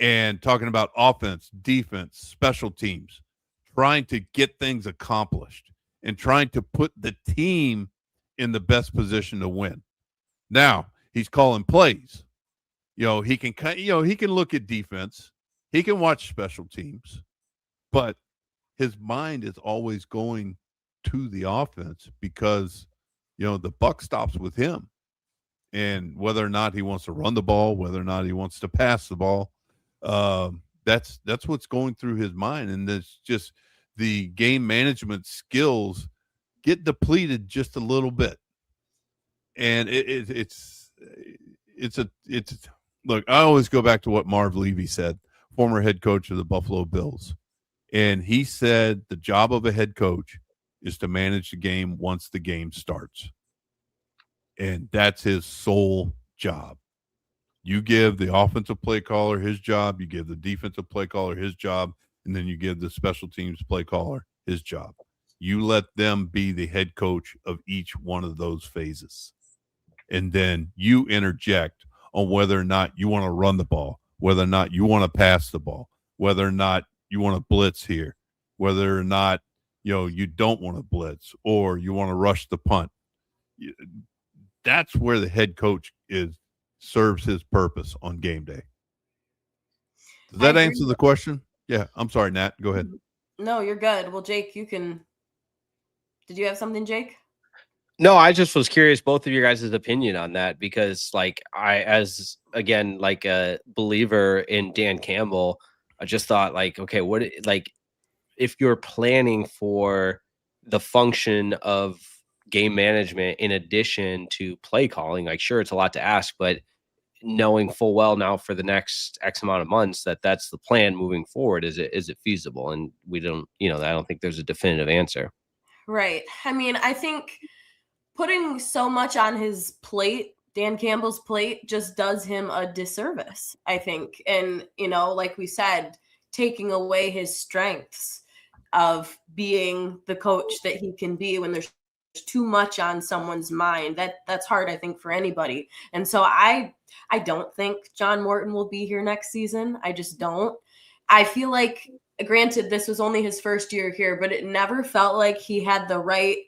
And talking about offense, defense, special teams, trying to get things accomplished and trying to put the team in the best position to win. Now he's calling plays. He can look at defense. He can watch special teams, but his mind is always going to the offense because, the buck stops with him. And whether or not he wants to run the ball, whether or not he wants to pass the ball, that's what's going through his mind. And it's just the game management skills get depleted just a little bit. And it's look, I always go back to what Marv Levy said, former head coach of the Buffalo Bills. And he said the job of a head coach is to manage the game once the game starts. And that's his sole job. You give the offensive play caller his job, you give the defensive play caller his job, and then you give the special teams play caller his job. You let them be the head coach of each one of those phases. And then you interject on whether or not you want to run the ball, whether or not you want to pass the ball, whether or not you want to blitz here, whether or not, you don't want to blitz or you want to rush the punt. That's where the head coach serves his purpose on game day. Does that answer the question? Yeah. I'm sorry, Nat. Go ahead. No, you're good. Well, Jake, did you have something, Jake? No, I just was curious both of your guys' opinion on that because, as a believer in Dan Campbell, I just thought, okay, if you're planning for the function of game management in addition to play calling, sure, it's a lot to ask, but knowing full well now for the next X amount of months that's the plan moving forward, is it feasible? And we don't, I don't think there's a definitive answer. Right. I mean, I think putting so much on his plate, Dan Campbell's plate, just does him a disservice, I think. And, like we said, taking away his strengths of being the coach that he can be when there's too much on someone's mind. That's hard, I think, for anybody. And so I don't think John Morton will be here next season. I just don't. I feel like, granted, this was only his first year here, but it never felt like he had the right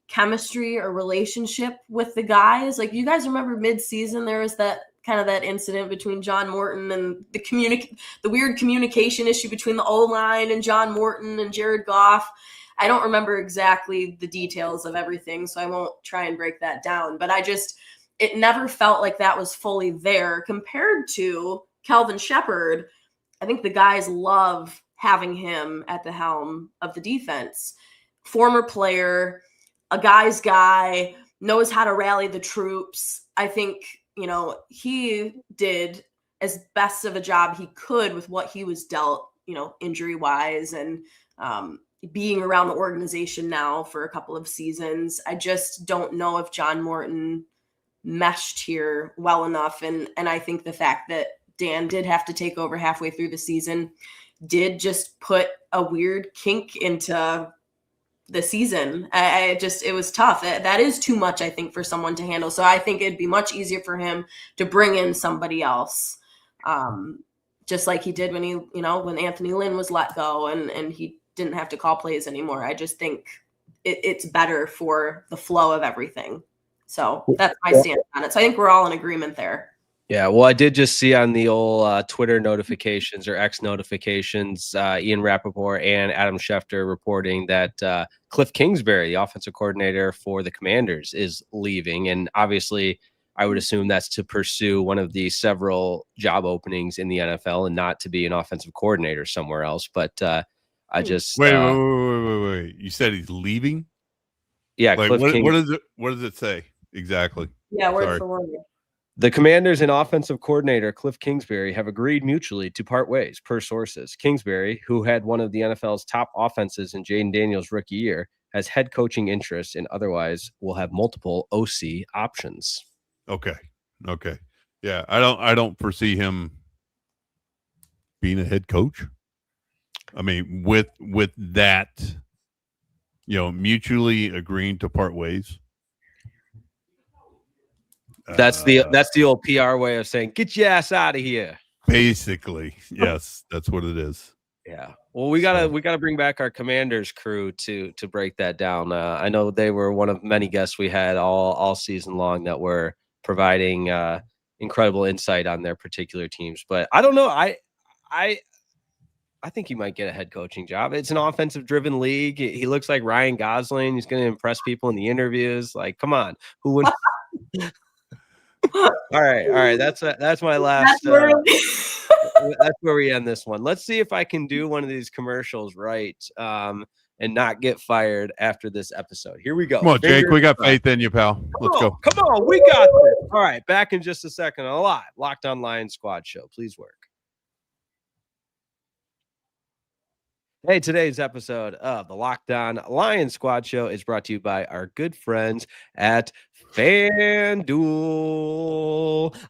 chemistry or relationship with the guys. You guys remember mid-season, there was that incident between John Morton and the weird communication issue between the O-line and John Morton and Jared Goff. I don't remember exactly the details of everything, so I won't try and break that down. But it never felt like that was fully there compared to Kelvin Shepherd. I think the guys love having him at the helm of the defense. Former player, a guy's guy, knows how to rally the troops. I think, he did as best of a job he could with what he was dealt, injury-wise, and being around the organization now for a couple of seasons. I just don't know if John Morton meshed here well enough. And I think the fact that Dan did have to take over halfway through the season did just put a weird kink into the season. It was tough. That is too much, I think, for someone to handle. So I think it'd be much easier for him to bring in somebody else. Just like he did when Anthony Lynn was let go and he didn't have to call plays anymore. I just think it's better for the flow of everything. So that's my stance on it. So I think we're all in agreement there. Yeah, well, I did just see on the old Twitter notifications or X notifications, Ian Rappaport and Adam Schefter reporting that Cliff Kingsbury, the offensive coordinator for the Commanders, is leaving. And obviously, I would assume that's to pursue one of the several job openings in the NFL and not to be an offensive coordinator somewhere else. But I just wait. You said he's leaving? Yeah. What does it say exactly? Yeah, word for word. The Commanders and offensive coordinator Cliff Kingsbury have agreed mutually to part ways, per sources. Kingsbury, who had one of the NFL's top offenses in Jaden Daniels' rookie year, has head coaching interests and otherwise will have multiple OC options. Okay. Yeah, I don't foresee him being a head coach. I mean, with that, mutually agreeing to part ways. That's the old PR way of saying, get your ass out of here. Basically, yes, that's what it is. Yeah. Well, we gotta bring back our Commanders crew to break that down. I know they were one of many guests we had all season long that were providing incredible insight on their particular teams. But I don't know. I think he might get a head coaching job. It's an offensive-driven league. He looks like Ryan Gosling. He's going to impress people in the interviews. Like, come on, who would? All right. That's my last. That's where we end this one. Let's see if I can do one of these commercials right, and not get fired after this episode. Here we go. Come on, Jake. We got faith in you, pal. Let's go. Come on, we got this. All right, back in just a second on a live Locked On Lions Squad show. Please work. Hey, today's episode of the Locked On Lions Squad Show is brought to you by our good friends at FanDuel,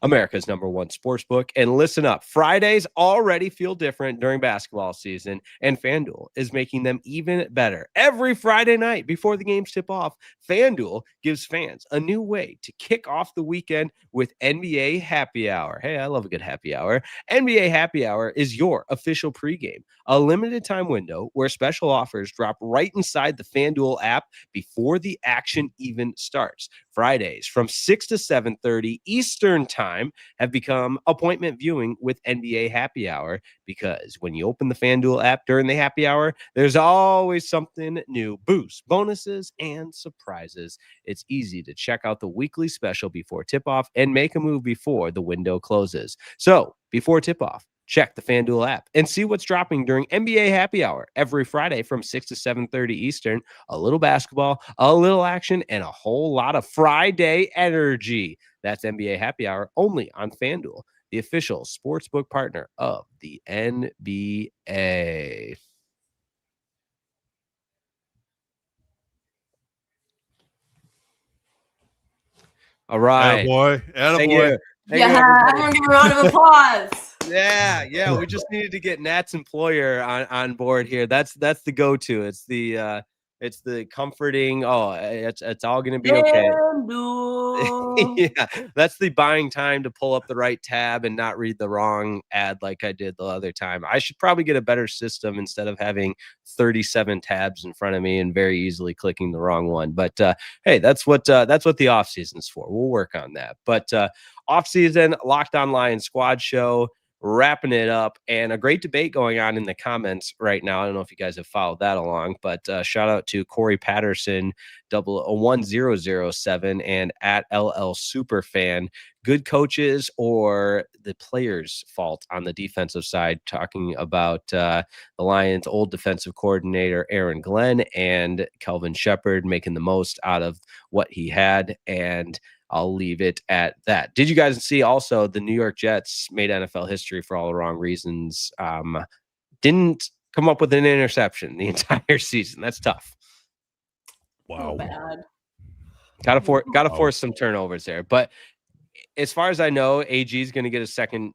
America's #1 sportsbook. And listen up, Fridays already feel different during basketball season, and FanDuel is making them even better. Every Friday night before the games tip off, FanDuel gives fans a new way to kick off the weekend with NBA Happy Hour. Hey, I love a good happy hour. NBA Happy Hour is your official pregame, a limited time window where special offers drop right inside the FanDuel app before the action even starts. Fridays from 6 to 7:30 Eastern time have become appointment viewing with NBA Happy Hour, because when you open the FanDuel app during the happy hour, there's always something new, boosts, bonuses, and surprises. It's easy to check out the weekly special before tip-off and make a move before the window closes. So before tip-off, check the FanDuel app and see what's dropping during NBA Happy Hour every Friday from 6 to 7:30 Eastern. A little basketball, a little action, and a whole lot of Friday energy. That's NBA Happy Hour only on FanDuel, the official sportsbook partner of the NBA. All right. Attaboy. Everyone give a round of applause. Yeah. We just needed to get Nat's employer on board here. That's the go-to. It's the comforting. Oh, it's all gonna be okay. Yeah, that's the buying time to pull up the right tab and not read the wrong ad like I did the other time. I should probably get a better system instead of having 37 tabs in front of me and very easily clicking the wrong one. But hey, that's what the off season's for. We'll work on that. But off season, Locked On Lions Squad Show, wrapping it up, and a great debate going on in the comments right now. I don't know if you guys have followed that along, but shout out to Corey Patterson 1007 and at LL Superfan. Good coaches or the players' fault on the defensive side, talking about the Lions' old defensive coordinator Aaron Glenn and Kelvin Shepard making the most out of what he had, and I'll leave it at that. Did you guys see also the New York Jets made NFL history for all the wrong reasons? Didn't come up with an interception the entire season. That's tough. Wow. Bad. Gotta force some turnovers there. But as far as I know, AG is going to get a second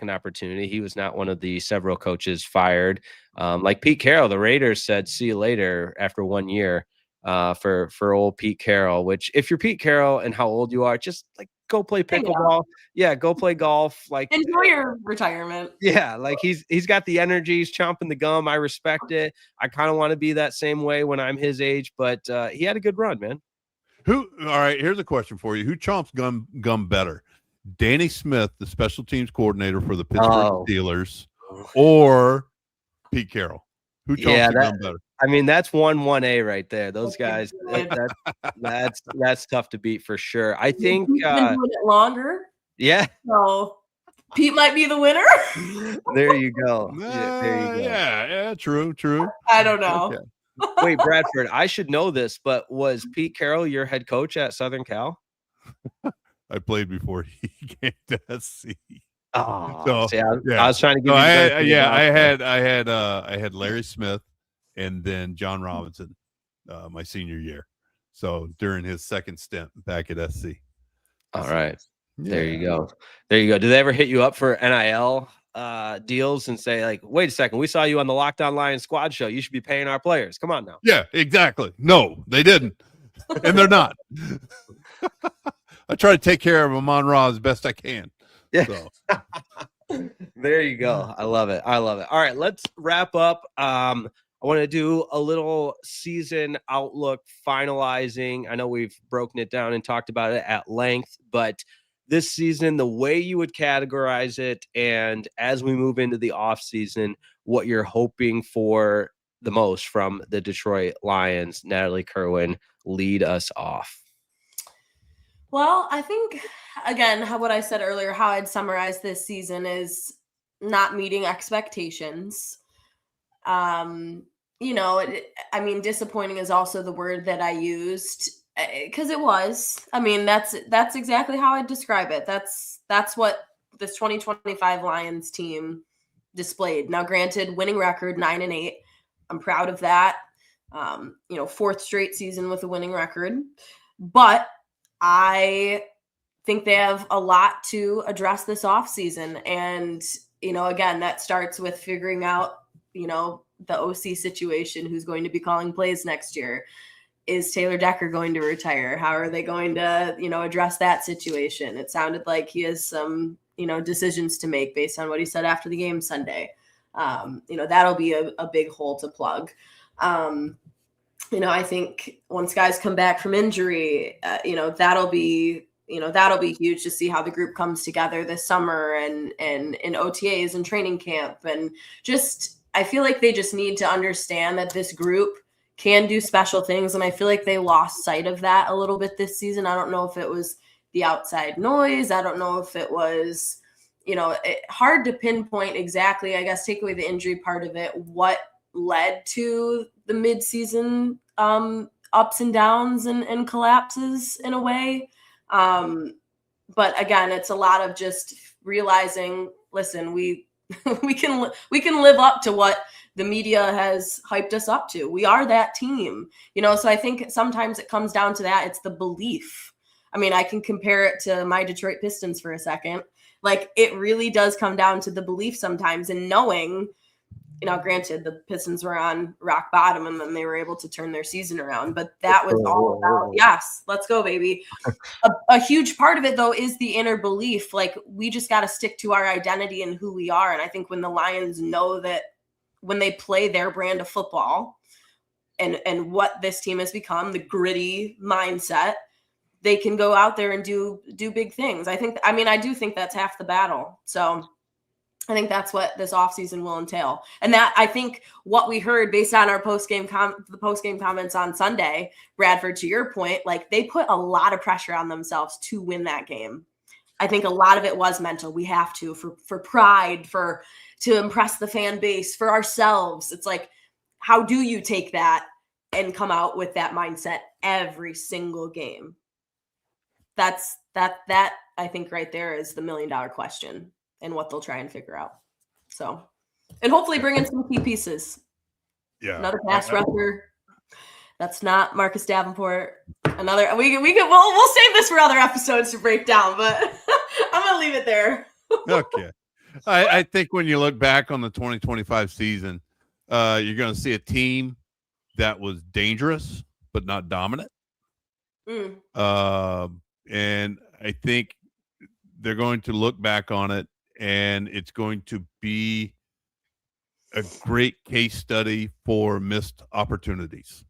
opportunity. He was not one of the several coaches fired. Like Pete Carroll, the Raiders said, see you later after 1 year. For old Pete Carroll, which if you're Pete Carroll and how old you are, just like go play pickleball. Yeah, go play golf. Like enjoy your retirement. Yeah, like he's got the energy, he's chomping the gum. I respect it. I kind of want to be that same way when I'm his age, but he had a good run, man. All right, here's a question for you. Who chomps gum better? Danny Smith, the special teams coordinator for the Pittsburgh Steelers, or Pete Carroll? Who chomps gum better? I mean, that's 1A right there. Those guys, that's tough to beat for sure. I think He's been doing it longer. Yeah. So Pete might be the winner. There you go. There you go. Yeah, true. I don't know. Okay. Wait, Bradford, I should know this, but was Pete Carroll your head coach at Southern Cal? I played before he came to SC. Oh, so, see, I was trying to give you. I had Larry Smith and then John Robinson my senior year. So during his second stint back at SC. All right. There you go. Do they ever hit you up for NIL deals and say, like, wait a second, we saw you on the Locked On Lions Squad show. You should be paying our players. Come on now. Yeah, exactly. No, they didn't. And they're not. I try to take care of Amon Ra as best I can. Yeah. So. There you go. I love it. All right, let's wrap up. I want to do a little season outlook finalizing. I know we've broken it down and talked about it at length, but this season, the way you would categorize it, and as we move into the offseason, what you're hoping for the most from the Detroit Lions. Natalie Kerwin, lead us off. Well, I think, again, what I said earlier, how I'd summarize this season is not meeting expectations. Disappointing is also the word that I used, because it was. I mean, that's exactly how I'd describe it. That's what this 2025 Lions team displayed. Now, granted, winning record 9-8. I'm proud of that. Fourth straight season with a winning record. But I think they have a lot to address this offseason. And, again, that starts with figuring out, the OC situation, who's going to be calling plays next year. Is Taylor Decker going to retire? How are they going to, address that situation? It sounded like he has some, decisions to make based on what he said after the game Sunday. That'll be a big hole to plug. I think once guys come back from injury, that'll be huge to see how the group comes together this summer and in OTAs and training camp. And just, I feel like they just need to understand that this group can do special things. And I feel like they lost sight of that a little bit this season. I don't know if it was the outside noise. I don't know if it was, hard to pinpoint exactly, I guess, take away the injury part of it, what led to the midseason ups and downs and collapses in a way. But again, it's a lot of just realizing, listen, we can live up to what the media has hyped us up to. We are that team, so I think sometimes it comes down to that. It's the belief. I mean, I can compare it to my Detroit Pistons for a second. Like, it really does come down to the belief sometimes, and knowing, granted, the Pistons were on rock bottom and then they were able to turn their season around, but that was all about, yes, let's go, baby. A huge part of it, though, is the inner belief. Like, we just got to stick to our identity and who we are. And I think when the Lions know that when they play their brand of football and what this team has become, the gritty mindset, they can go out there and do big things. I do think that's half the battle. So I think that's what this offseason will entail. And that, I think, what we heard based on our post-game comments on Sunday, Bradford, to your point, like, they put a lot of pressure on themselves to win that game. I think a lot of it was mental. We have to, for pride, to impress the fan base, for ourselves. It's like, how do you take that and come out with that mindset every single game? That I think right there is the $1 million question and what they'll try and figure out. So, and hopefully bring in some key pieces. Yeah. Another pass rusher. That's not Marcus Davenport. We'll save this for other episodes to break down, but I'm going to leave it there. Okay. I think when you look back on the 2025 season, you're going to see a team that was dangerous, but not dominant. And I think they're going to look back on it, and it's going to be a great case study for missed opportunities.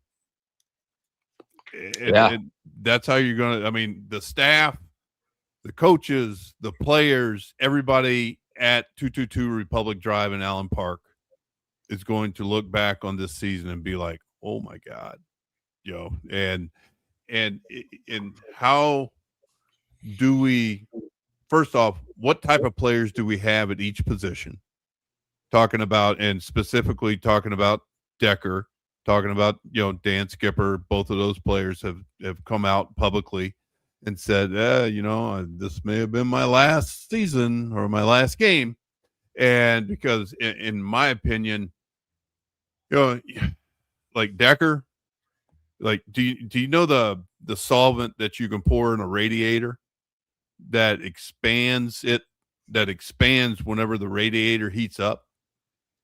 And that's how you're going to, the staff, the coaches, the players, everybody at 222 Republic Drive in Allen Park is going to look back on this season and be like, oh my God, and how do we, first off, what type of players do we have at each position? Talking about, and specifically talking about Decker, talking about, Dan Skipper, both of those players have come out publicly and said, this may have been my last season or my last game. And because in my opinion, like Decker, like, do you know the solvent that you can pour in a radiator that expands whenever the radiator heats up,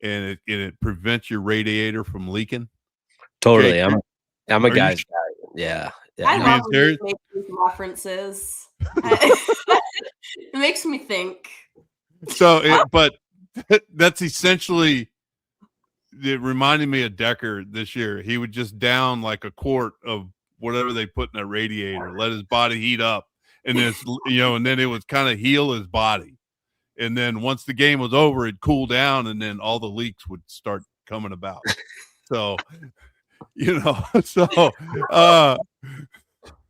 and it prevents your radiator from leaking? Totally. Jake, I'm a guy's guy. Yeah. I love when you make these references. It makes me think. So, but that's essentially, it reminded me of Decker this year. He would just down like a quart of whatever they put in a radiator, let his body heat up, and it's, and then it would kind of heal his body. And then once the game was over, it'd cool down, and then all the leaks would start coming about. So,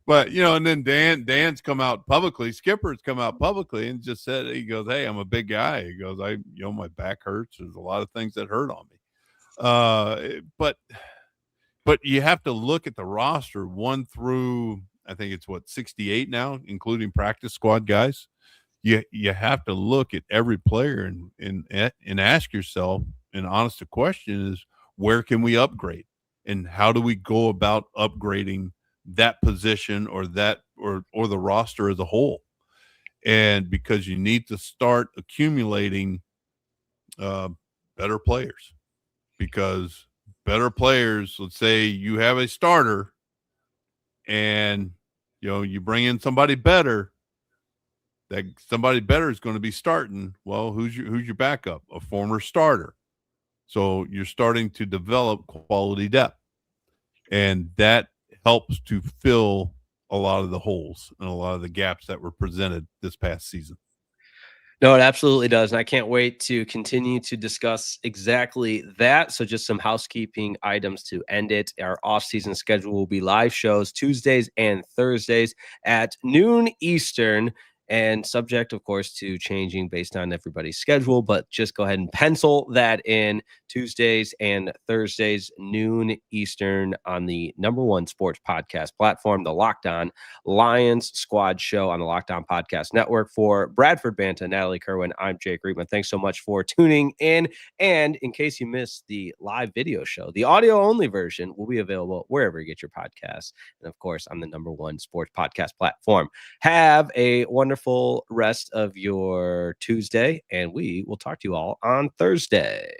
but and then Dan's come out publicly, Skipper's come out publicly and just said, he goes, "Hey, I'm a big guy." He goes, my back hurts. There's a lot of things that hurt on me. But you have to look at the roster 1 through, I think it's 68 now, including practice squad guys. You have to look at every player and ask yourself, an honest question is, where can we upgrade, and how do we go about upgrading that position or the roster as a whole? And because you need to start accumulating better players, because better players, let's say you have a starter and you bring in somebody better, that somebody better is going to be starting. Well, who's your backup? A former starter. So you're starting to develop quality depth, and that helps to fill a lot of the holes and a lot of the gaps that were presented this past season. No, it absolutely does. And I can't wait to continue to discuss exactly that. So just some housekeeping items to end it. Our off-season schedule will be live shows Tuesdays and Thursdays at noon Eastern, and subject, of course, to changing based on everybody's schedule. But just go ahead and pencil that in: Tuesdays and Thursdays, noon Eastern, on the #1 sports podcast platform, the Locked On Lions Squad Show on the Locked On Podcast Network. For Bradford Banta, Natalie Kerwin, I'm Jake Riepma. Thanks so much for tuning in. And in case you missed the live video show, the audio-only version will be available wherever you get your podcasts, and of course on the #1 sports podcast platform. Have a wonderful rest of your Tuesday, and we will talk to you all on Thursday.